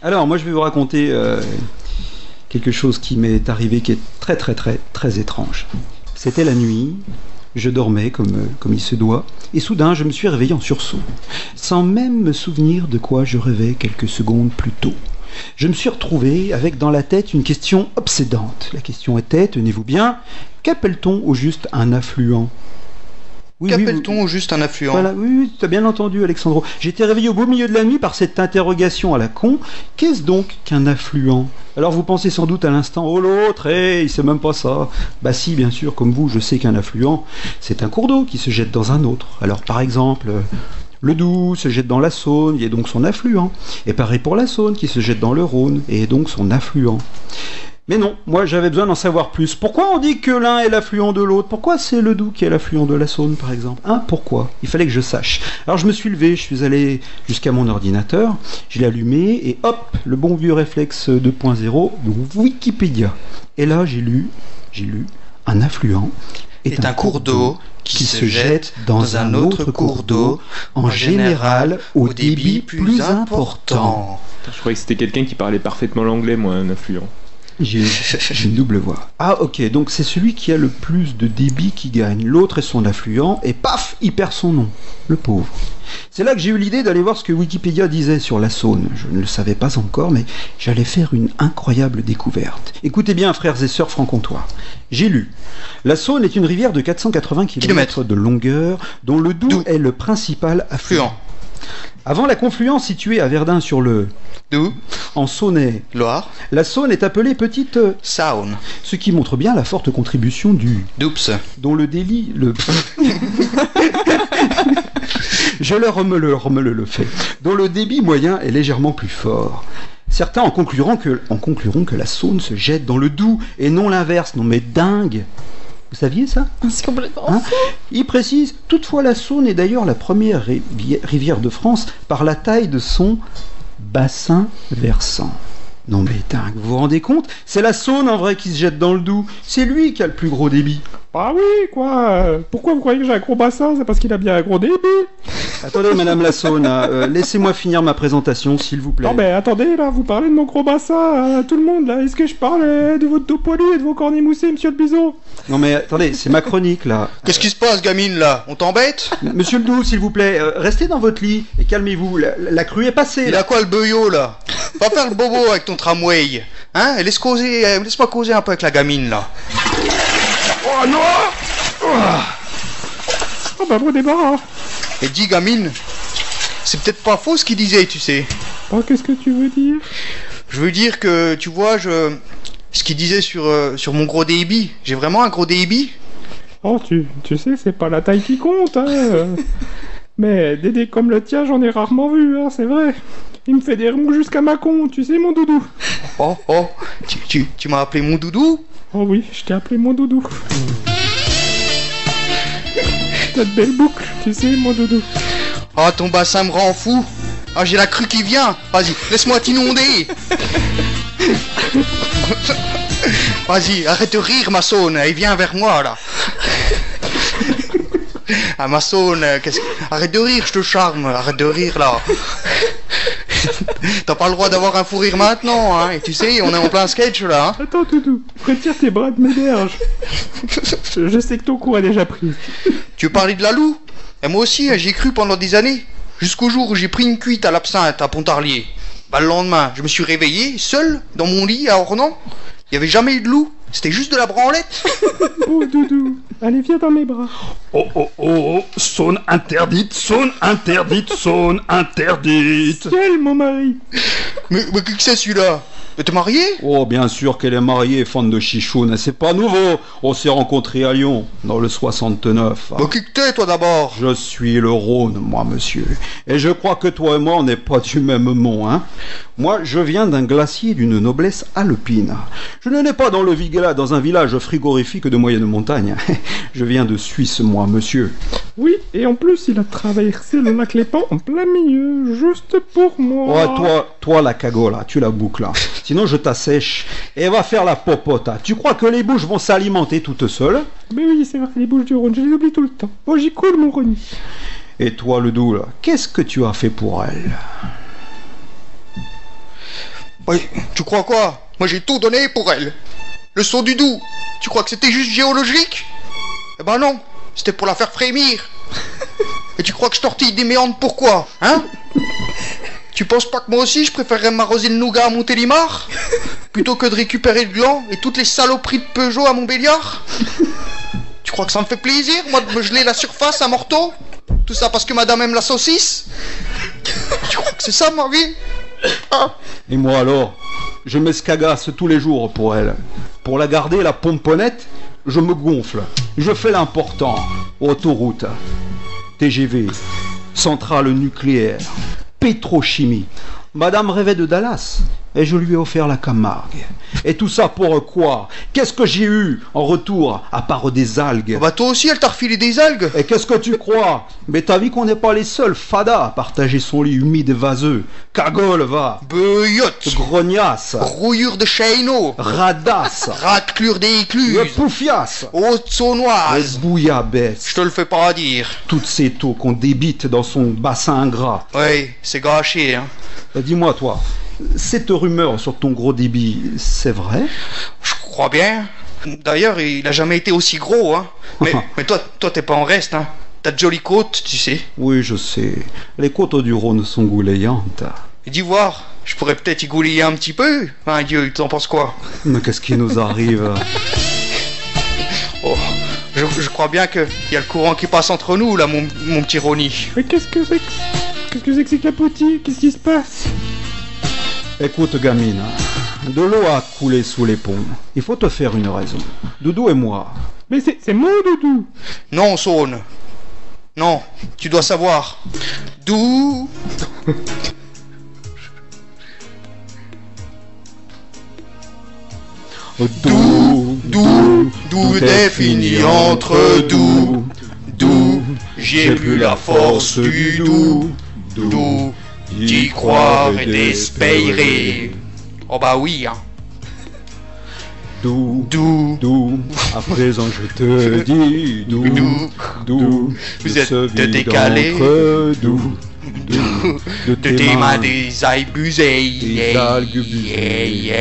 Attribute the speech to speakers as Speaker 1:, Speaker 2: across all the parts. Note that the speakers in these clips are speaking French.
Speaker 1: Alors, moi, je vais vous raconter quelque chose qui m'est arrivé qui est très, très, très, très étrange. C'était la nuit, je dormais comme il se doit, et soudain, je me suis réveillé en sursaut, sans même me souvenir de quoi je rêvais quelques secondes plus tôt. Je me suis retrouvé avec dans la tête une question obsédante. La question était, tenez-vous bien, qu'appelle-t-on au juste un affluent ?
Speaker 2: Oui, qu'appelle-t-on au juste un affluent ?
Speaker 1: Voilà, oui, tu as bien entendu, Alexandro. J'ai été réveillé au beau milieu de la nuit par cette interrogation à la con. Qu'est-ce donc qu'un affluent ? Alors vous pensez sans doute à l'instant, oh l'autre, il sait même pas ça. Bah si, bien sûr, comme vous, je sais qu'un affluent, c'est un cours d'eau qui se jette dans un autre. Alors par exemple, le Doubs se jette dans la Saône, et donc son affluent. Et pareil pour la Saône qui se jette dans le Rhône, et donc son affluent. Mais non, moi j'avais besoin d'en savoir plus. Pourquoi on dit que l'un est l'affluent de l'autre ? Pourquoi c'est le Doubs qui est l'affluent de la Saône, par exemple ? Pourquoi ? Il fallait que je sache. Alors je me suis levé, je suis allé jusqu'à mon ordinateur, je l'ai allumé, et hop, le bon vieux réflexe 2.0, Wikipédia. Et là j'ai lu, un affluent est un cours d'eau qui se jette dans un autre cours d'eau, en général au débit plus important.
Speaker 3: Je croyais que c'était quelqu'un qui parlait parfaitement l'anglais, moi, un affluent.
Speaker 1: J'ai une double voix. Ah ok, donc c'est celui qui a le plus de débit qui gagne. L'autre est son affluent et paf, il perd son nom. Le pauvre. C'est là que j'ai eu l'idée d'aller voir ce que Wikipédia disait sur la Saône. Je ne le savais pas encore, mais j'allais faire une incroyable découverte. Écoutez bien, frères et sœurs franc-comtois. J'ai lu. La Saône est une rivière de 480 km de longueur, dont le Doubs est le principal affluent. Avant la confluence située à Verdun sur le
Speaker 2: Doubs,
Speaker 1: en Saône-et-Loire, la Saône est appelée Petite
Speaker 2: Saône,
Speaker 1: ce qui montre bien la forte contribution du
Speaker 2: Doubs,
Speaker 1: dont le délit je le remets le fait, dont le débit moyen est légèrement plus fort. Certains en concluront que la Saône se jette dans le Doubs et non l'inverse. Non mais dingue. Vous saviez ça ?
Speaker 4: C'est complètement fou.
Speaker 1: Il précise, toutefois la Saône est d'ailleurs la première rivière de France par la taille de son bassin versant. Non mais dingue, vous vous rendez compte ? C'est la Saône en vrai qui se jette dans le Doubs. C'est lui qui a le plus gros débit.
Speaker 5: Bah oui, quoi. Pourquoi vous croyez que j'ai un gros bassin ? C'est parce qu'il a bien un gros débit.
Speaker 1: Attendez, Madame la Saône, laissez-moi finir ma présentation, s'il vous plaît.
Speaker 5: Non mais attendez, là, vous parlez de mon gros bassin à tout le monde, là. Est-ce que je parle de votre dos poilu et de vos cornets moussés, monsieur le bison ?
Speaker 1: Non mais attendez, c'est ma chronique, là.
Speaker 2: Qu'est-ce qui se passe, gamine, là ? On t'embête ?
Speaker 1: Monsieur le Doubs, s'il vous plaît, restez dans votre lit et calmez-vous, la crue est passée.
Speaker 2: Il a quoi le beuillot, là ? Va faire le bobo avec ton tramway. Hein ? Laisse-moi causer un peu avec la gamine, là.
Speaker 5: Oh non ! Oh bah bon débarras.
Speaker 2: Et dis, gamine, c'est peut-être pas faux ce qu'il disait, tu sais.
Speaker 5: Oh, qu'est-ce que tu veux dire ?
Speaker 2: Je veux dire que, tu vois, ce qu'il disait sur mon gros débit, j'ai vraiment un gros débit.
Speaker 5: Oh, tu sais, c'est pas la taille qui compte, hein. Mais des dés comme le tien, j'en ai rarement vu, hein, c'est vrai. Il me fait des remous jusqu'à Mâcon, tu sais, mon doudou.
Speaker 2: Oh, tu m'as appelé mon doudou ?
Speaker 5: Oh oui, je t'ai appelé mon doudou. T'as de belles boucles, tu sais, mon doudou.
Speaker 2: Ah, ton bassin me rend fou. Ah, j'ai la crue qui vient. Vas-y, laisse-moi t'inonder. Vas-y, arrête de rire, ma Saône, et viens vers moi, là. Ah, ma Saône, arrête de rire, je te charme, arrête de rire, là. T'as pas le droit d'avoir un fou rire maintenant, hein, et tu sais, on est en plein sketch, là. Hein.
Speaker 5: Attends, Doudou, retire tes bras de mes berges. Je sais que ton coup a déjà pris.
Speaker 2: Tu veux parler de la Loue ? Et moi aussi, j'y ai cru pendant des années. Jusqu'au jour où j'ai pris une cuite à l'absinthe à Pontarlier. Bah, le lendemain, je me suis réveillé, seul, dans mon lit, à Ornans. Il y avait jamais eu de loup. C'était juste de la branlette.
Speaker 5: Oh, Doudou, allez, viens dans mes bras.
Speaker 6: Oh, Saône interdite, Saône interdite, Saône interdite.
Speaker 5: Ciel, mon mari.
Speaker 2: Mais qui que c'est celui-là ? T'es marié ?
Speaker 1: Oh, bien sûr qu'elle est mariée, fan de chichoune, c'est pas nouveau. On s'est rencontrés à Lyon, dans le 69.
Speaker 2: Bah, qui que t'es, toi, d'abord ?
Speaker 1: Je suis le Rhône, moi, monsieur. Et je crois que toi et moi, on n'est pas du même mont, hein. Moi, je viens d'un glacier d'une noblesse alpine. Je ne nais pas dans le Vigala, dans un village frigorifique de moyenne montagne. Je viens de Suisse, moi, monsieur.
Speaker 5: Oui, et en plus, il a traversé le lac Lépan en plein milieu, juste pour moi.
Speaker 1: Oh, toi, la cagola, tu la boucles, là. Sinon, je t'assèche et va faire la popota. Tu crois que les bouches vont s'alimenter toutes seules ?
Speaker 5: Mais oui, c'est vrai, les bouches du Rhône, je les oublie tout le temps. Oh, j'y coule, mon Rony.
Speaker 1: Et toi, le Doubs, là, qu'est-ce que tu as fait pour elle ?
Speaker 2: Ouais, tu crois quoi? Moi j'ai tout donné pour elle. Le saut du Doubs, tu crois que c'était juste géologique? Eh ben non, c'était pour la faire frémir. Et tu crois que je tortille des méandres pourquoi? Hein? Tu penses pas que moi aussi je préférerais m'arroser le nougat à Montélimar plutôt que de récupérer le gland et toutes les saloperies de Peugeot à Montbéliard? Tu crois que ça me fait plaisir, moi, de me geler la surface à morteau? Tout ça parce que madame aime la saucisse? Tu crois que c'est ça ma vie? Ah.
Speaker 1: Et moi alors, je m'escagasse tous les jours pour elle. Pour la garder, la pomponnette, je me gonfle. Je fais l'important. Autoroute, TGV, centrale nucléaire, pétrochimie. Madame rêvait de Dallas et je lui ai offert la Camargue. Et tout ça pour quoi? Qu'est-ce que j'ai eu en retour à part des algues?
Speaker 2: Bah toi aussi elle t'a refilé des algues.
Speaker 1: Et qu'est-ce que tu crois? Mais t'as vu qu'on n'est pas les seuls fadas à partager son lit humide et vaseux. Cagole va,
Speaker 2: Beuillotte,
Speaker 1: grognasse,
Speaker 2: rouillure de chêneau,
Speaker 1: radasse,
Speaker 2: raclure des
Speaker 1: le
Speaker 2: écluses,
Speaker 1: poufiasse,
Speaker 2: haute saunoise.
Speaker 1: bouillabaisse.
Speaker 2: Je te le fais pas dire.
Speaker 1: Toutes ces taux qu'on débite dans son bassin ingrat.
Speaker 2: Ouais, c'est gâché, hein.
Speaker 1: Dis-moi toi, cette rumeur sur ton gros débit, c'est vrai?
Speaker 2: Je crois bien. D'ailleurs, il a jamais été aussi gros, hein. Mais toi t'es pas en reste, hein. T'as de jolies côtes, tu sais.
Speaker 1: Oui, je sais. Les côtes du Rhône sont gouléantes.
Speaker 2: Et dis voir, je pourrais peut-être y goulier un petit peu. Hein, Dieu, t'en penses quoi?
Speaker 1: Mais qu'est-ce qui nous arrive?
Speaker 2: Oh, je crois bien qu'il y a le courant qui passe entre nous, là, mon petit Ronnie.
Speaker 5: Mais qu'est-ce que c'est que ces clapotis? Qu'est-ce qui se passe?
Speaker 1: Écoute, gamine, de l'eau a coulé sous les ponts. Il faut te faire une raison. Doudou et moi.
Speaker 5: Mais c'est mon doudou.
Speaker 2: Non, Saône. Non, tu dois savoir. D'où D'où défini entre d'où j'ai plus la force du d'où d'y croire et d'espérer. Oh bah oui, hein.
Speaker 1: D'où, à présent je te dis, d'où,
Speaker 2: vous êtes décalé,
Speaker 1: d'où,
Speaker 2: de tes mains des ailes busées,
Speaker 1: des algues busées.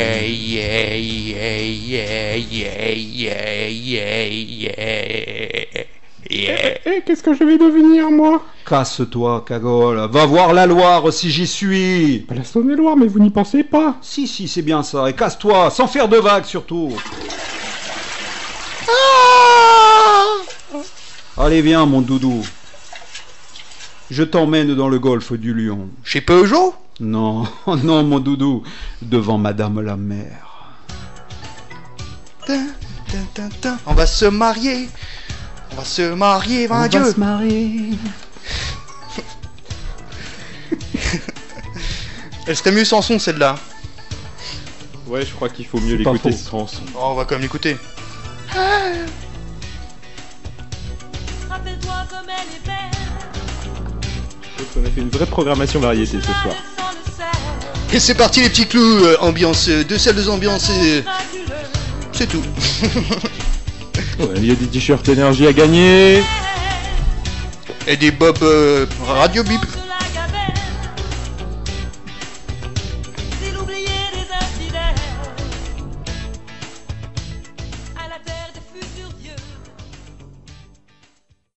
Speaker 5: Qu'est-ce que je vais devenir, moi?
Speaker 1: Casse-toi, cagole, va voir la Loire si j'y suis.
Speaker 5: Pas la Saône-et-Loire, mais vous n'y pensez pas.
Speaker 1: Si, c'est bien ça, et casse-toi, sans faire de vagues surtout. Allez, viens, mon doudou. Je t'emmène dans le golfe du Lion.
Speaker 2: Chez Peugeot?
Speaker 1: Non, non, mon doudou, devant Madame la Mère.
Speaker 2: On va se marier. On va se marier, va Dieu.
Speaker 1: On va se marier.
Speaker 2: Elle serait mieux sans son, celle-là.
Speaker 3: Ouais, je crois qu'il faut mieux
Speaker 1: Pas
Speaker 3: l'écouter
Speaker 1: faux.
Speaker 3: sans son.
Speaker 2: Oh, on va quand même l'écouter.
Speaker 4: Rappelle-toi comme elle est belle.
Speaker 3: On a fait une vraie programmation variété ce soir.
Speaker 2: Et c'est parti les petits clous, ambiance, deux salles de ambiance, c'est tout.
Speaker 3: Ouais, il y a des t-shirts énergie à gagner.
Speaker 2: Et des bobs radio bip.